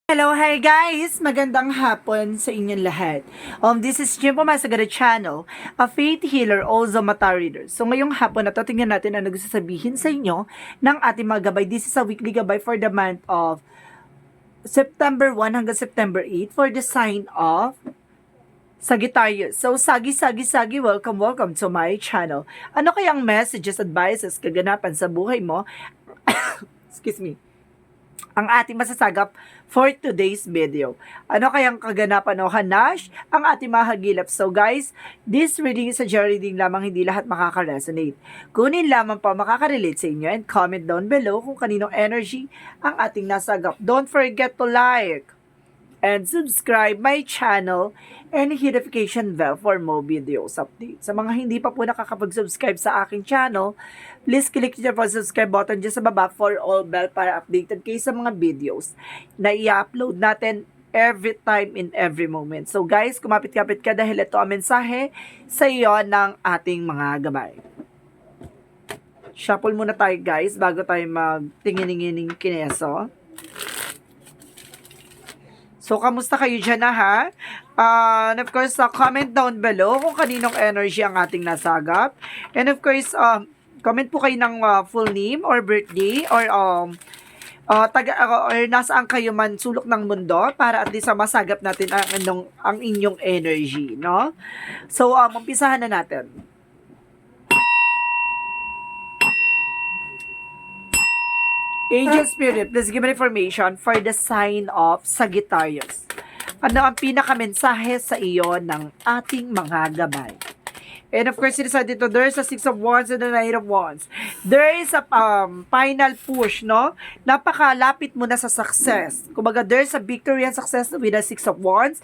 Hello, hi guys! Magandang hapon sa inyong lahat. This is Jim Pumasagara Channel, a faith healer, also mata reader. So ngayong hapon na to, tingnan natin ano gusto sabihin sa inyo ng ating mga gabay. This is a weekly gabay for the month of September 1 hanggang September 8 for the sign of Sagittarius. So, sagi, welcome to my channel. Ano kayang messages, advices, kaganapan sa buhay mo? Excuse me. Ang ating masasagap for today's video. Ano kayang kaganapan o hanash ang ating mahagilap? So guys, this reading is a general reading lamang, hindi lahat makaka-resonate. Kunin lamang pa makaka-relate sa inyo and comment down below kung kaninong energy ang ating nasagap. Don't forget to like and subscribe my channel and hit notification bell for more videos updates. Sa mga hindi pa po nakakapag-subscribe sa aking channel, please click nyo po subscribe button dyan sa baba for all bell para updated kayo sa mga videos na i-upload natin every time in every moment. So guys, kumapit-kapit ka dahil ito ang mensahe sa iyo ng ating mga gabay. Shuffle muna tayo guys bago tayo magtingin-ingining kineso. So, kamusta kayo dyan na ha? And of course, comment down below kung kaninong energy ang ating nasagap. And of course, comment po kayo ng full name or birthday or or nasaan kayo man sulok ng mundo para at least masagap natin ang inyong energy, no? So, umpisahan na natin. Angel Spirit, please give me information for the sign of Sagittarius. Ano ang pinakamensahe sa iyo ng ating mga gabay? And of course, sinasabi dito, there's a Six of Wands and a Knight of Wands. There is a final push, no? Napakalapit mo na sa success. Kumbaga, there's a victory and success with a Six of Wands.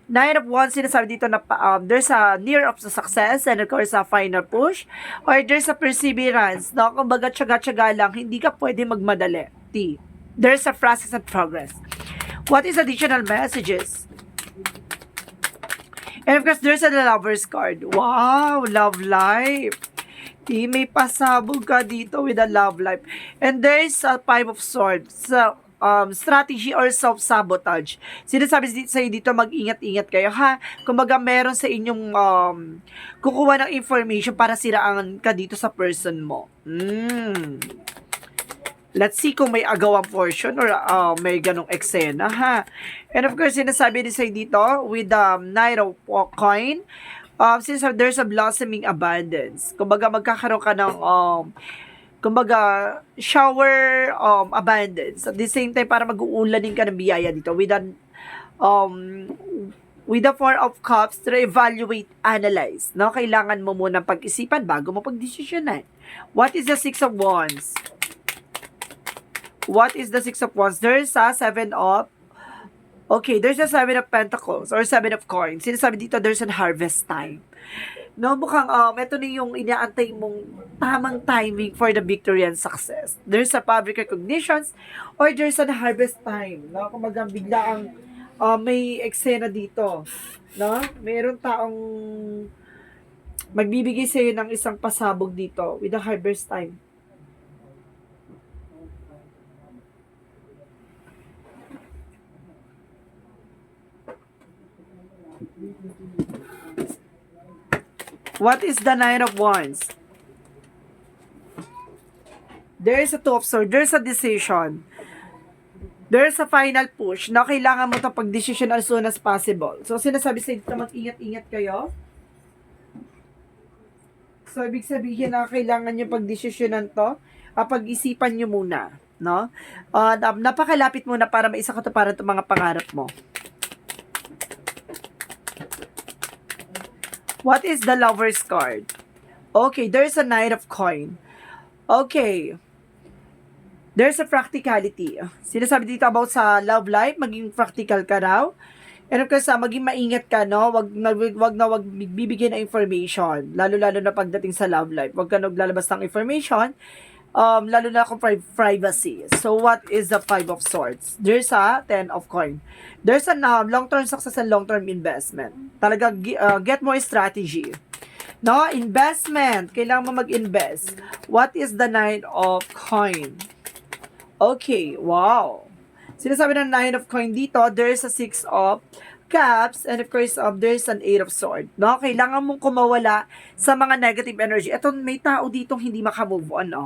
Knight of Wands, sinasabi dito na there's a near of the success and of course, a final push. Or there's a perseverance, no? Kumbaga, tsaga-tsaga lang, hindi ka pwede magmadali. There's a process and progress. What is additional messages? And of course, there's a lover's card. Wow, love life. May pasabog ka dito with a love life. And there's a Five of Swords. So, strategy or self-sabotage. Sinasabi sa'yo dito, mag-ingat-ingat kayo, ha? Kumbaga, meron sa inyong kukuha ng information para siraan ka dito sa person mo. Let's see kung may agawang portion or may ganong eksena, ha? And of course, sinasabi din sa'yo dito, with the Knight of Coin, sinasabi there's a blossoming abundance. Kumbaga, magkakaroon ka ng, shower abundance. At the same time, para mag-uulanin ka ng biyaya dito with the Four of Cups, to evaluate, analyze. No? Kailangan mo munang pag-isipan bago mo pag-desisyonan. What is the Six of Wands? What is the Six of Wands? There's a Seven of there's a Seven of Pentacles or Seven of Coins. Sinasabi dito, there's a harvest time. No, mukhang ito na yung inaantay mong tamang timing for the victory and success. There's a public recognitions or there's a harvest time. No, kumagang bigla ang may eksena dito. No, mayroong taong magbibigay sa'yo ng isang pasabog dito with a harvest time. What is the Nine of Wands? There is a Two of Swords. There's a decision. There's a final push na kailangan mo itong pag-decision as soon as possible. So, sinasabi sa ito, mag-ingat-ingat kayo. So, ibig sabihin na kailangan nyo pag-decisionan to, pag-isipan nyo muna. No? Napakalapit muna para maisa ka to para itong mga pangarap mo. What is the Lover's card? Okay, there's a Knight of Coin. Okay. There's a practicality. Sinasabi dito about sa love life, maging practical ka raw. And of course, maging maingat ka, no? Wag bibigyan ng information. Lalo-lalo na pagdating sa love life. Wag ka naglalabas ng information. Lalo na kung privacy. So, what is the Five of Swords? There's a Ten of Coin. There's a long-term success and long-term investment. Talaga, get more strategy. No, investment. Kailangan mo mag-invest. What is the Nine of Coin? Okay, wow. Sinasabi ng Nine of Coin dito, there's a Six of Cups, and of course, there's an Eight of Sword. No? Kailangan mong kumawala sa mga negative energy. Ito, may tao ditong hindi makamove on. No?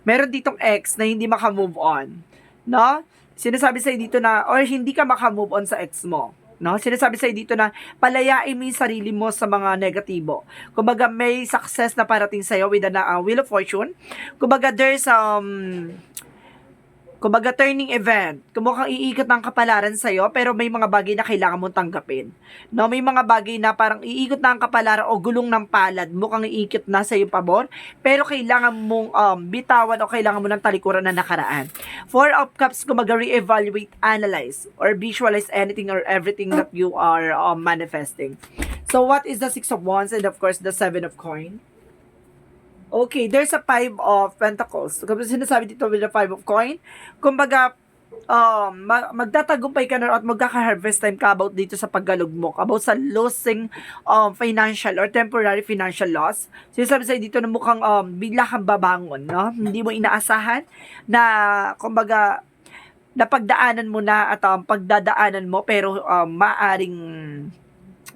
Meron ditong ex na hindi makamove on. No? Sinasabi sa'yo dito na, or hindi ka makamove on sa ex mo. No? Sinasabi sa'yo dito na palayain mo yung sarili mo sa mga negatibo. Kumbaga, may success na parating sa'yo with the Wheel of Fortune. Kumbaga, there's kumbaga, turning event. Kumukhang iikot ng kapalaran sa'yo, pero may mga bagay na kailangan mong tanggapin. No, may mga bagay na parang iikot na ang kapalaran o gulong ng palad, mukhang iikot na sa iyong pabor, pero kailangan mong bitawan o kailangan mo ng talikuran na nakaraan. Four of Cups, kumbaga, re-evaluate, analyze, or visualize anything or everything that you are manifesting. So, what is the Six of Wands and of course, the Seven of Coin? Okay, there's a Five of Pentacles. Kapag sinasabi dito with the Five of Coin, kumbaga, magtatagumpay ka na at magkaka-harvest time ka about dito sa paggalog mo, about sa losing financial or temporary financial loss. Sinasabi sa'yo dito na mukhang bigla kang babangon, no? Hindi mo inaasahan na, kumbaga, napagdaanan mo na at pagdadaanan mo, pero maaring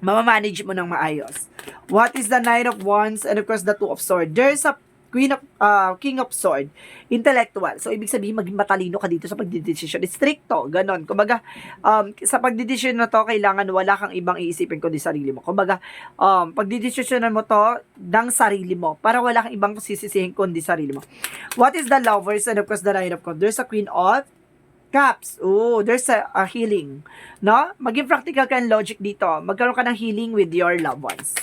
mamamanage mo ng maayos. What is the Knight of Wands and of course the Two of Swords? There's a King of Swords, intellectual. So, ibig sabihin, maging matalino ka dito sa pagdidesisyon. Stricto, ganon. Kumbaga, sa pagdidesisyon na to, kailangan wala kang ibang iisipin kundi sarili mo. Kumbaga, pagdidesisyonan mo to ng sarili mo para wala kang ibang sisisihin kundi sarili mo. What is the Lovers and of course the Nine of Cups? There's a Queen of Cups. Oh, there's a healing. No? Maging practical ka and logic dito. Magkaroon ka ng healing with your loved ones.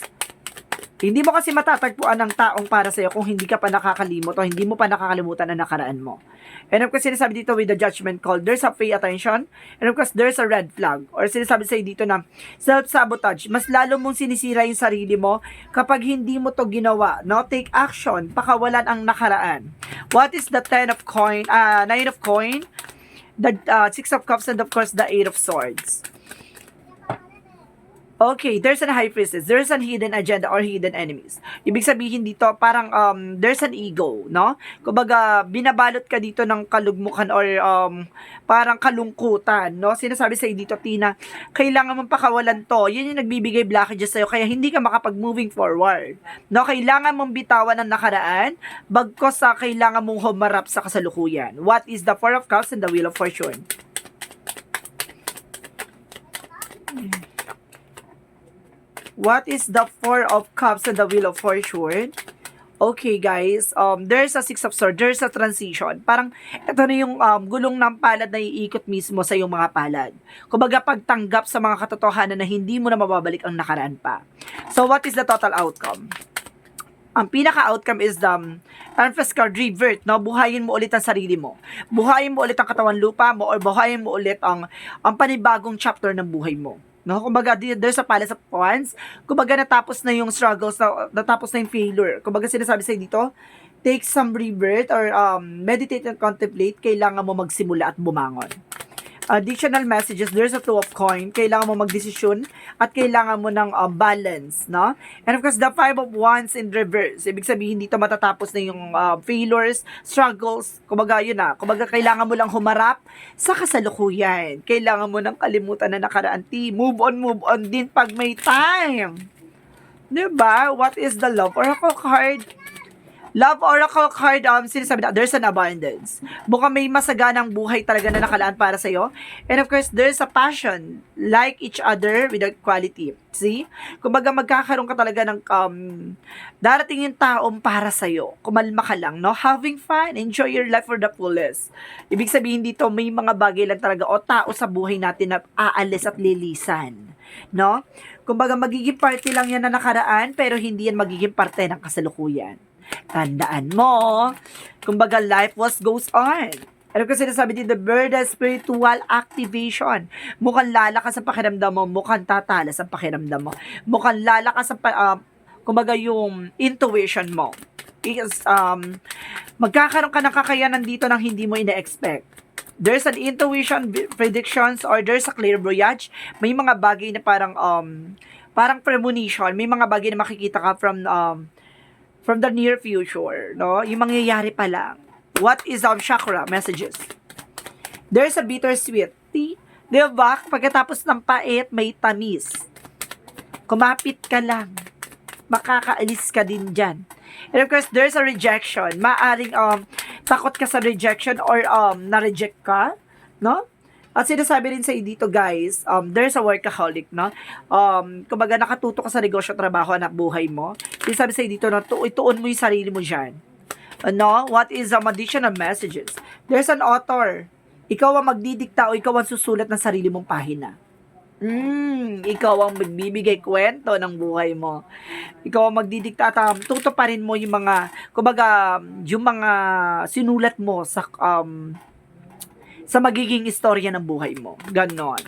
Hindi mo kasi matatagpuan ng taong para sa'yo kung hindi ka pa nakakalimot o hindi mo pa nakakalimutan ang nakaraan mo. And of course, sinasabi dito with the judgment call, there's a pay attention. And of course, there's a red flag. Or sinasabi sa'yo dito na self-sabotage. Mas lalo mong sinisira yung sarili mo kapag hindi mo to ginawa. No? Take action. Pakawalan ang nakaraan. What is the Nine of Coin? The Six of Cups and of course the Eight of Swords. Okay, there's an High Priestess. There's an hidden agenda or hidden enemies. Ibig sabihin dito, parang there's an ego, no? Kumbaga, binabalot ka dito ng kalugmukan or parang kalungkutan, no? Sinasabi sa'yo dito, Tina, kailangan mong pakawalan to. Yun yung nagbibigay blockages sa'yo, kaya hindi ka makapag-moving forward. No? Kailangan mong bitawan ang nakaraan, bagkos sa kailangan mong humarap sa kasalukuyan. What is the Four of Cups and the Wheel of Fortune? What is the Four of Cups and the Wheel of Fortune? Okay, guys. There's a Six of Swords. There's a transition. Parang, ito na yung gulong ng palad na iikot mismo sa iyong mga palad. Kumbaga, pagtanggap sa mga katotohanan na hindi mo na mababalik ang nakaraan pa. So, what is the total outcome? Ang pinaka-outcome is the Tempest card revert, no? Buhayin mo ulit ang sarili mo. Buhayin mo ulit ang katawan lupa mo or buhayin mo ulit ang panibagong chapter ng buhay mo. No, kumbaga, there's a Palace of Wands. Kumbaga, natapos na yung struggles, natapos na yung failure. Kumbaga, sinasabi sa'yo dito, take some rebirth or meditate and contemplate. Kailangan mo magsimula at bumangon. Additional messages, there's a Two of Coin. Kailangan mo magdesisyon at kailangan mo ng balance, no? And of course, the Five of Wands in reverse. Ibig sabihin, dito matatapos na yung failures, struggles. Kumbaga, yun na. Kumbaga, kailangan mo lang humarap sa kasalukuyan. Kailangan mo nang kalimutan na nakaraan. Move on din pag may time. Diba? What is the Love Oracle card? Love Oracle card, sinasabi na, there's an abundance. Mukhang may masaganang buhay talaga na nakalaan para sa'yo. And of course, there's a passion. Like each other without quality. See? Kumbaga, magkakaroon ka talaga ng, darating yung taong para sa'yo. Kumalma ka lang, no? Having fun. Enjoy your life for the fullest. Ibig sabihin dito, may mga bagay lang talaga o tao sa buhay natin na aalis at lilisan. No? Kumbaga, magiging parte lang yan na nakaraan, pero hindi yan magiging parte ng kasalukuyan. Tandaan mo, kumbaga life goes on. Ano kasi sinasabi din, the bird has spiritual activation. Mukhang lalakas ang pakiramdam mo, mukhang tatalas ang pakiramdam mo. Mukhang lalakas ang, kumbaga yung intuition mo. Because, magkakaroon ka ng kakayanan dito ng hindi mo ina-expect. There's an intuition predictions or there's a clairvoyance. May mga bagay na parang premonition. May mga bagay na makikita ka from the near future, no? Yung mangyayari pa lang. What is chakra messages? There's a bittersweet. Di ba? Pagkatapos ng pait, may tamis. Kumapit ka lang. Makakaalis ka din dyan. And of course, there's a rejection. Maaring takot ka sa rejection or na-reject ka, no? At sinasabi rin sa dito, guys, there's a workaholic, no? Kumbaga, nakatuto ka sa negosyo, trabaho, anak, buhay mo. Sinasabi sa dito, no? Ituon mo yung sarili mo dyan. Ano? What is additional messages? There's an author. Ikaw ang magdidikta o ikaw ang susulat ng sarili mong pahina. Ikaw ang magbibigay kwento ng buhay mo. Ikaw ang magdidikta at tutuparin mo yung mga, kumbaga, yung mga sinulat mo sa magiging istorya ng buhay mo. Ganon.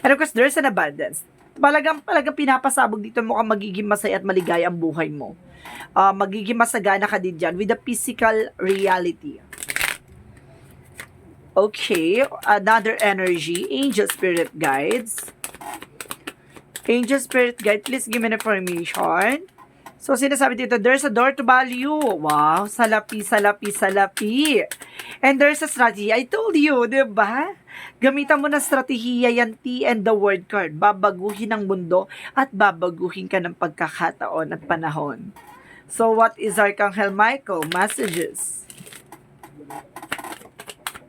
And of course, there's an abundance. Talagang pinapasabog dito mo kang magiging masaya at maligaya ang buhay mo. Magiging masagana ka din dyan with the physical reality. Okay, another energy, angel spirit guides. Angel spirit guide, please give me an information. So, sinasabi dito, there's a door to value. Wow, salapi, salapi, salapi. And there's a strategy. I told you, di ba? Gamitan mo na strategiya yan, T and the word card. Babaguhin ang mundo at babaguhin ka ng pagkakataon at panahon. So, what is Archangel Michael? Messages.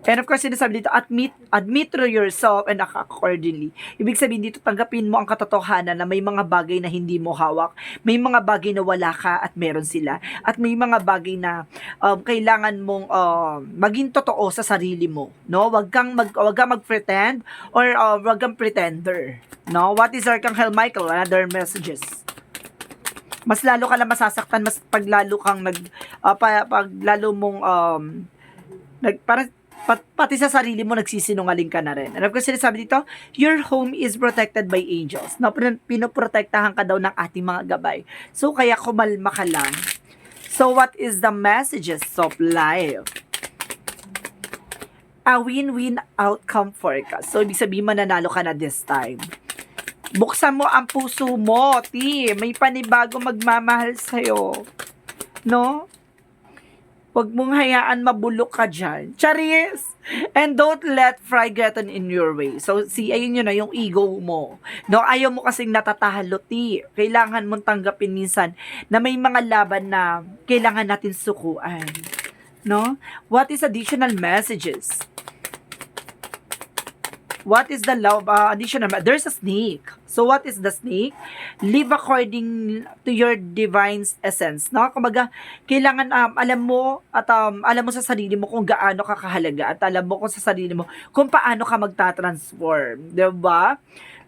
And of course, sinasabi dito, admit to yourself and act accordingly. Ibig sabihin dito, tanggapin mo ang katotohanan na may mga bagay na hindi mo hawak, may mga bagay na wala ka at meron sila, at may mga bagay na kailangan mong maging totoo sa sarili mo. No? Wag kang mag-pretend or wag kang pretender. No? What is Archangel Michael? Another messages. Mas lalo ka lang masasaktan, mas paglalo kang paglalo mong pati sa sarili mo nagsisinungaling ka na rin. And of course, sinasabi dito, your home is protected by angels. No, pinoprotektahan ka daw ng ating mga gabay. So, kaya kumalma ka lang. So, what is the messages of life? A win-win outcome for ka. So, ibig sabihin mananalo ka na this time. Buksan mo ang puso mo, T. May panibago magmamahal sa'yo. No? Huwag mong hayaan mabulok ka dyan. Charis! And don't let pride get in your way. So, ayun yun na, yung ego mo. No, ayaw mo kasing natatahalo, T. Kailangan mong tanggapin minsan na may mga laban na kailangan natin sukuan. No? What is additional messages? What is the love additional? There's a snake. So what is the snake? Live according to your divine essence. No? Kumbaga, kailangan alam mo at alam mo sa sarili mo kung gaano ka kahalaga at alam mo kung sa sarili mo kung paano ka magta-transform, 'di ba?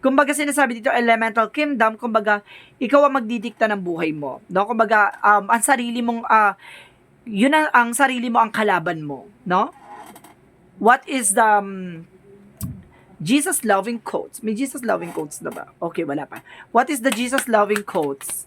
Kumbaga sinasabi dito elemental kingdom, kumbaga ikaw ang magdidikta ng buhay mo. No? Kumbaga ang sarili mong yun ang sarili mo ang kalaban mo, no? What is the Jesus loving quotes. May Jesus loving quotes na ba? Okay, wala pa. What is the Jesus loving quotes?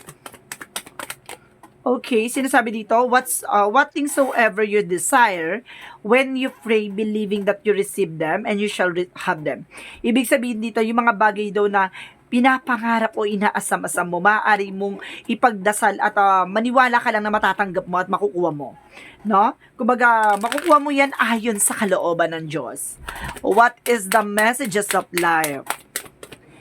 Okay, sinasabi dito, what things soever you desire, when you pray, believing that you receive them, and you shall have them. Ibig sabihin dito, yung mga bagay daw na pinapangarap o inaasam-asam mo, maaari mong ipagdasal at maniwala ka lang na matatanggap mo at makukuha mo. No? Kumbaga, makukuha mo yan ayon sa kalooban ng Diyos. What is the messages of life?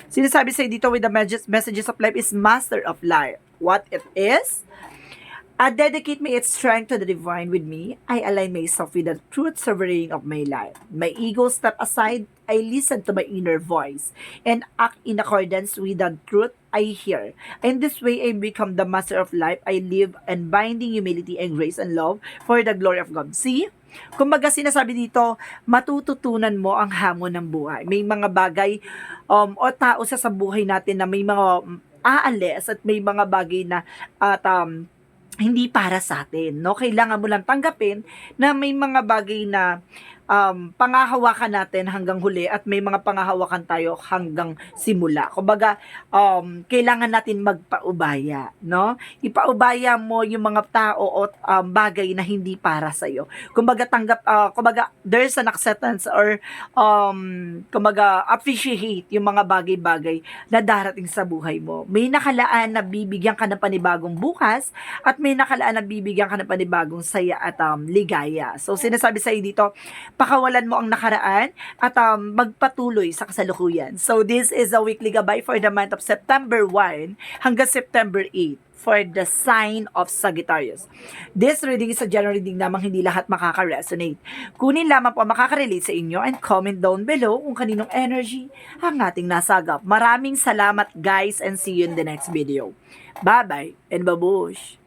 Sinasabi sa dito with the messages of life is master of life. What it is? I dedicate my strength to the divine with me. I align myself with the truth sovereign of my life. My ego step aside. I listen to my inner voice and act in accordance with the truth I hear. In this way, I become the master of life. I live and binding humility and grace and love for the glory of God. See? Kumbaga sinasabi dito, matututunan mo ang hamon ng buhay. May mga bagay o tao sa buhay natin na may mga aalis at may mga bagay na hindi para sa atin, no? Kailangan mo lang tanggapin na may mga bagay na pangahawakan natin hanggang huli at may mga pangahawakan tayo hanggang simula. Kumbaga, kailangan natin magpaubaya, no? Ipaubaya mo yung mga tao o bagay na hindi para sa iyo. Kumbaga kumbaga there's an acceptance or kumbaga appreciate yung mga bagay-bagay na darating sa buhay mo. May nakalaan na bibigyan ka ng panibagong bukas at may nakalaan na bibigyan ka ng panibagong saya at ligaya. So sinasabi sa iyo dito, pakawalan mo ang nakaraan, at magpatuloy sa kasalukuyan. So this is a weekly gabay for the month of September 1 hanggang September 8 for the sign of Sagittarius. This reading is a general reading namang hindi lahat makaka-resonate. Kunin lamang po ang makaka-relate sa inyo and comment down below kung kaninong energy ang ating nasagap. Maraming salamat guys and see you in the next video. Bye-bye and babush!